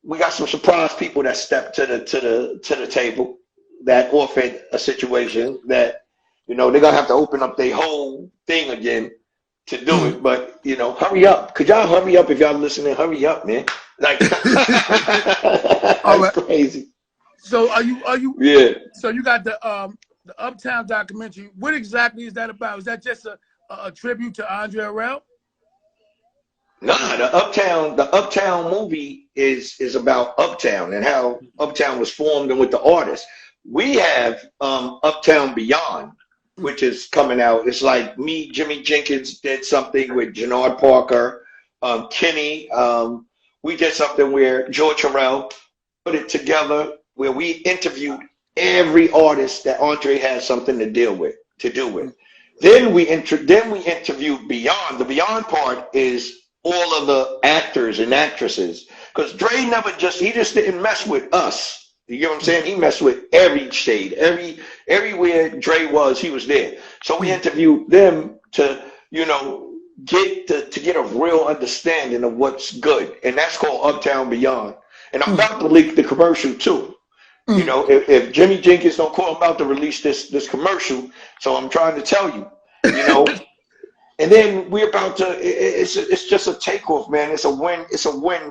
[SPEAKER 2] we got some surprise people that stepped to the table that offered a situation that, you know, they're gonna have to open up their whole thing again to do it. But, you know, hurry up. Could y'all hurry up if y'all listening? Hurry up, man. Like that's crazy.
[SPEAKER 1] So are you?
[SPEAKER 2] Yeah.
[SPEAKER 1] So you got the Uptown documentary. What exactly is that about? Is that just a tribute to Andre Harrell?
[SPEAKER 2] Nah, the Uptown movie is about Uptown and how Uptown was formed and with the artists. We have Uptown Beyond, which is coming out. It's like me, Jimmy Jenkins did something with Jannard Parker, Kenny. We did something where George Harrell put it together, where we interviewed every artist that Andre had something to do with. Then we interviewed Beyond. The Beyond part is all of the actors and actresses, because Dre he just didn't mess with us. You get what I'm saying? He messed with every shade, everywhere Dre was, he was there. So we interviewed them to, you know, get a real understanding of what's good, and that's called Uptown Beyond. And I'm about to leak the commercial too. You know, if Jimmy Jenkins don't call, I'm about to release this commercial. So I'm trying to tell you, you know. And then we're about to. It's just a takeoff, man. It's a win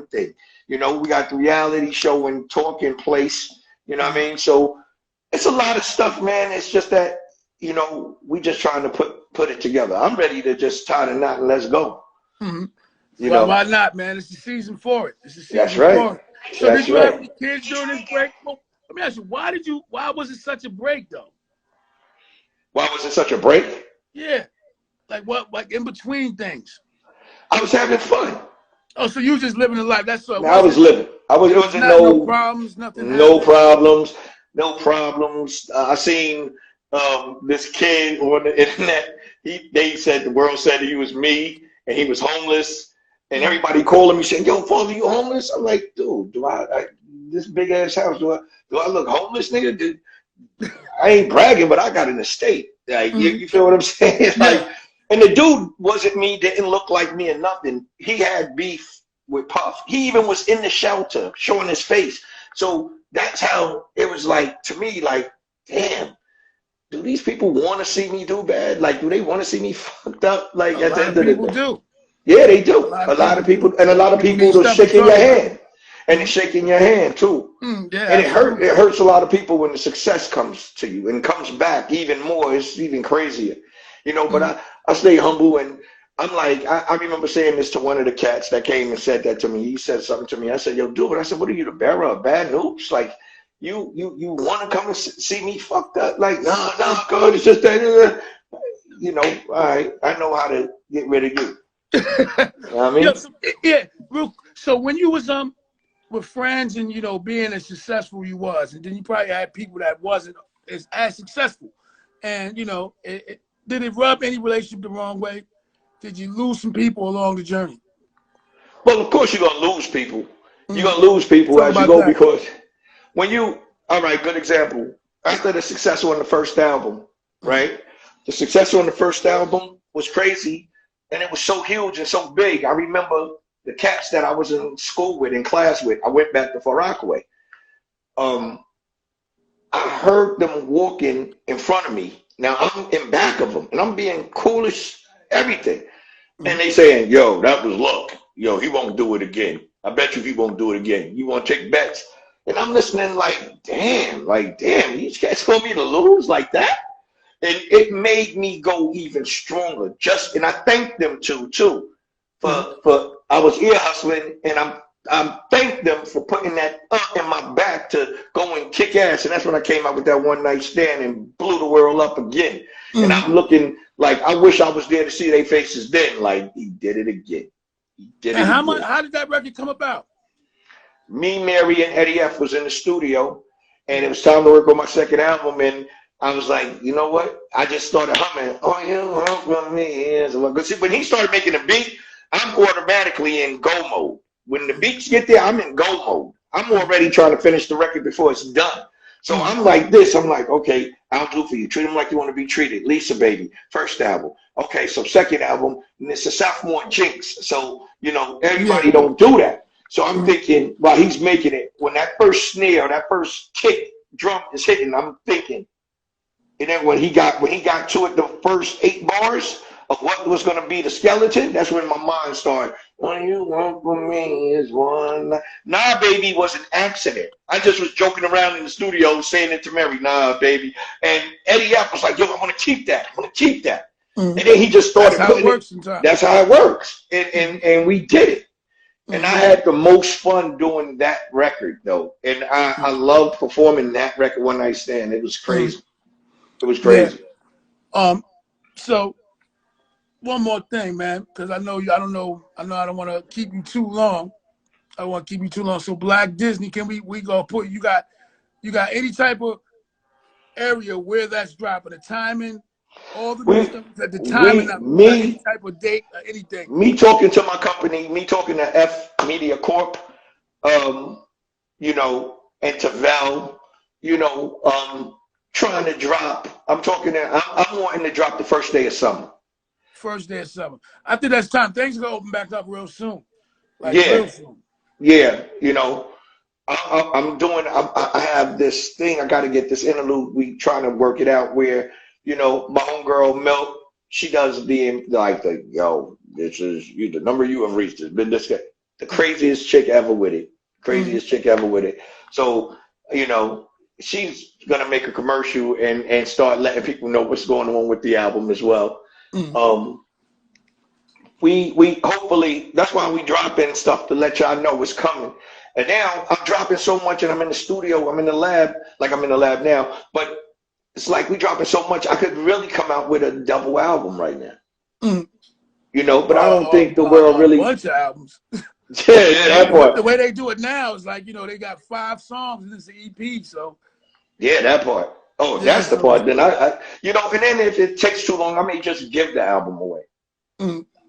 [SPEAKER 2] thing. You know, we got the reality show and talk in place. You know what I mean? So it's a lot of stuff, man. It's just that, you know, we just trying to put it together. I'm ready to just tie the knot and let's go.
[SPEAKER 1] You know, why not, man? It's the season for it. It's the season
[SPEAKER 2] That's right.
[SPEAKER 1] for it. So did you have any kids during this break? Let me ask you, why was it such a break though?
[SPEAKER 2] Why was it such a break?
[SPEAKER 1] Yeah. Like in between things?
[SPEAKER 2] I was having fun.
[SPEAKER 1] Oh, so you just living a life. That's all.
[SPEAKER 2] I was living. It wasn't
[SPEAKER 1] no problems, nothing.
[SPEAKER 2] No problems. I seen this kid on the internet. The world said he was me and he was homeless, and everybody calling me saying, "Yo, father, you homeless?" I'm like, dude, do I this big ass house? Do I look homeless, nigga? I ain't bragging, but I got an estate. Like, you feel what I'm saying? Like, and the dude wasn't me, didn't look like me or nothing. He had beef with Puff. He even was in the shelter showing his face. So that's how it was like to me, like, damn, do these people want to see me do bad? Like, do they want to see me fucked up? Like, at the end of the day.
[SPEAKER 1] Do.
[SPEAKER 2] Yeah, they do. A lot of people, and a lot of people are shaking your hand. and it's shaking your hand too.
[SPEAKER 1] Yeah,
[SPEAKER 2] And
[SPEAKER 1] absolutely.
[SPEAKER 2] it hurts a lot of people when the success comes to you and comes back even more. It's even crazier, you know. But I stay humble, and I'm like, I remember saying this to one of the cats that came and said that to me. He said something to me. I said, yo, dude, I said, what are you, the bearer of bad news? Like, you want to come and see me fucked up? Like, no, God, it's just that, you know, all right, I know how to get rid of you. You know what I mean?
[SPEAKER 1] Yeah, so when you was with friends and, you know, being as successful you was, and then you probably had people that wasn't as successful, and, you know, did it rub any relationship the wrong way? Did you lose some people along the journey?
[SPEAKER 2] Well, of course you're gonna lose people. You're gonna lose people
[SPEAKER 1] Talk
[SPEAKER 2] as you
[SPEAKER 1] about
[SPEAKER 2] go,
[SPEAKER 1] that.
[SPEAKER 2] because when you, all right, good example. After the success on the first album, right? The success on the first album was crazy, and it was so huge and so big. I remember the cats that I was in school with, in class with. I went back to Far Rockaway. I heard them walking in front of me. Now I'm in back of them, and I'm being cool as everything. And they saying, yo, that was luck. Yo, he won't do it again. I bet you he won't do it again. You want to take bets? And I'm listening like, damn, these cats want me to lose like that? And it made me go even stronger. And I thanked them too, for I was ear hustling, and I'm thank them for putting that up in my back to go and kick ass. And that's when I came out with that one night stand and blew the world up again. And I'm looking like, I wish I was there to see their faces then. Like, he did it again. He did it again.
[SPEAKER 1] How did that record come about?
[SPEAKER 2] Me, Mary, and Eddie F was in the studio, and it was time to work on my second album. And I was like, you know what? I just started humming. Oh, you work for me. Because see, when he started making a beat, I'm automatically in go mode. When the beats get there, I'm in go mode. I'm already trying to finish the record before it's done. So I'm like this. I'm like, okay, I'll do for you. Treat them like you want to be treated. Lisa, baby. First album. Okay, so second album, and it's a sophomore jinx. So, you know, everybody don't do that. So I'm thinking, while he's making it, when that first snare, that first kick drum is hitting, I'm thinking. And then when he got to it, the first 8 bars of what was going to be the skeleton, that's when my mind started. All you want from me is one. Nah, baby was an accident. I just was joking around in the studio saying it to Mary. Nah, baby. And Eddie F was like, yo, I want to keep that. I want to keep that. And then he just started putting it. That's how it works. And we did it. And I had the most fun doing that record, though. And I loved performing that record, One Night Stand. It was crazy. It was crazy.
[SPEAKER 1] Yeah. So one more thing, man, because I know I don't want to keep you too long. I don't want to keep you too long. So Black Disney, can we go put you got any type of area where that's dropping, the timing, all the new stuff, the timing, any type of date, anything.
[SPEAKER 2] Me talking to my company, me talking to F Media Corp, you know, and to Val, you know, trying to drop. I'm wanting to drop the first day of summer.
[SPEAKER 1] First day of summer. I think that's time. Things are gonna open back up real soon.
[SPEAKER 2] Real soon. Yeah, you know, I have this thing. I got to get this interlude. We trying to work it out where, you know, my homegirl Milk, she does the yo, this is the number you have reached has been this guy, the craziest chick ever with it. Craziest chick ever with it. So, you know, she's gonna make a commercial and start letting people know what's going on with the album as well. We hopefully, that's why we dropping stuff to let y'all know what's coming. And now I'm dropping so much, and I'm in the studio, I'm in the lab, like I'm in the lab now, but it's like we dropping so much, I could really come out with a double album right now. You know, but I don't think the world really.
[SPEAKER 1] A bunch of albums.
[SPEAKER 2] That part.
[SPEAKER 1] The way they do it now is like, you know, they got 5 songs and it's an EP, so.
[SPEAKER 2] Yeah, that part. Oh, yeah, that's the part. Then I, you know, and then if it takes too long, I may just give the album away.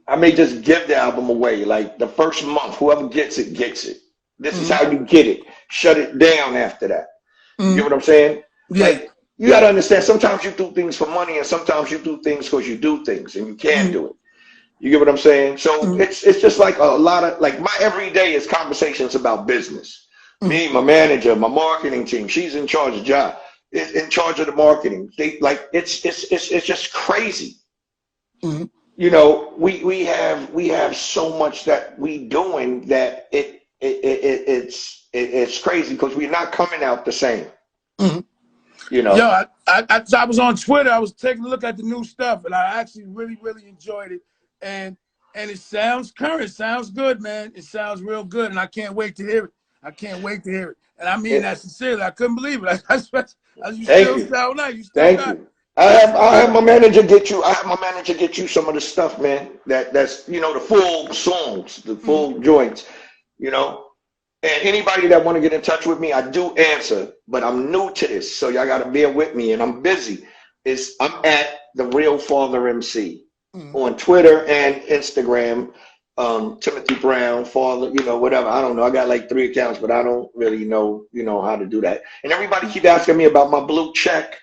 [SPEAKER 2] I may just give the album away. Like the first month, whoever gets it, gets it. This is how you get it. Shut it down after that. You get what I'm saying?
[SPEAKER 1] Yeah.
[SPEAKER 2] Like, you got to understand, sometimes you do things for money and sometimes you do things because you do things and you can do it. You get what I'm saying? So it's just like a lot of, like my everyday is conversations about business. Me, my manager, my marketing team, she's in charge of job, in charge of the marketing. They like, it's just crazy. You know, we have so much that we doing that it's crazy because we're not coming out the same.
[SPEAKER 1] Mm-hmm.
[SPEAKER 2] You know.
[SPEAKER 1] Yo, I was on Twitter. I was taking a look at the new stuff, and I actually really enjoyed it. And it sounds current. It sounds good, man. It sounds real good, and I can't wait to hear it. I can't wait to hear it. And I mean that sincerely. I couldn't believe it. You still sound nice. You still got it.
[SPEAKER 2] I have my manager get you. I have my manager get you some of the stuff, man. That's you know the full songs, the full joints. You know, and anybody that want to get in touch with me, I do answer. But I'm new to this, so y'all got to bear with me, and I'm busy. I'm at the Real Father MC on Twitter and Instagram. Timothy Brown, Father, you know, whatever. I don't know. I got like 3 accounts, but I don't really know, you know, how to do that. And everybody keep asking me about my blue check.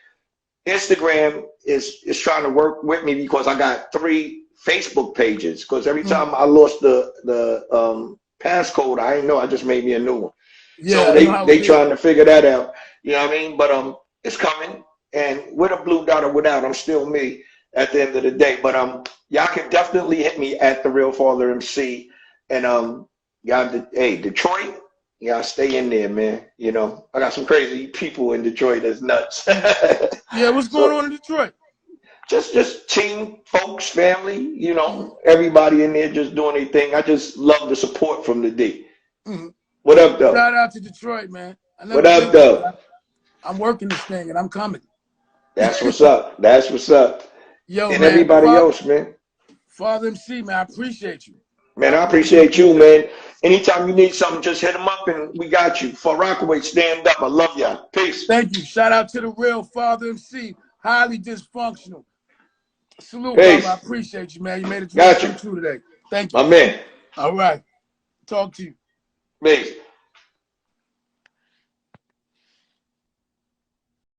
[SPEAKER 2] Instagram is trying to work with me because I got 3 Facebook pages. Because every time I lost the passcode, I didn't know. I just made me a new one. Yeah, so they trying to figure that out. You know what I mean? But it's coming. And with a blue dot or without, I'm still me at the end of the day. But y'all can definitely hit me at the Real Father MC. And y'all, hey, Detroit, y'all stay in there, man. You know, I got some crazy people in Detroit that's nuts.
[SPEAKER 1] Yeah, what's going on in Detroit?
[SPEAKER 2] Just team, folks, family, you know, everybody in there just doing their thing. I just love the support from the D. What up, though?
[SPEAKER 1] Shout out to Detroit, man.
[SPEAKER 2] What up, though?
[SPEAKER 1] I'm working this thing and I'm coming.
[SPEAKER 2] That's what's up. That's what's up.
[SPEAKER 1] Yo,
[SPEAKER 2] and
[SPEAKER 1] man,
[SPEAKER 2] everybody else, man.
[SPEAKER 1] Father MC, man, I appreciate you.
[SPEAKER 2] Man, I appreciate you, man. Anytime you need something, just hit them up and we got you. For Rockaway, stand up. I love y'all. Peace.
[SPEAKER 1] Thank you. Shout out to the Real Father MC. Highly dysfunctional. Salute, brother. I appreciate you, man. You made it to come true today. Thank you.
[SPEAKER 2] My man.
[SPEAKER 1] All right. Talk to you.
[SPEAKER 2] Peace.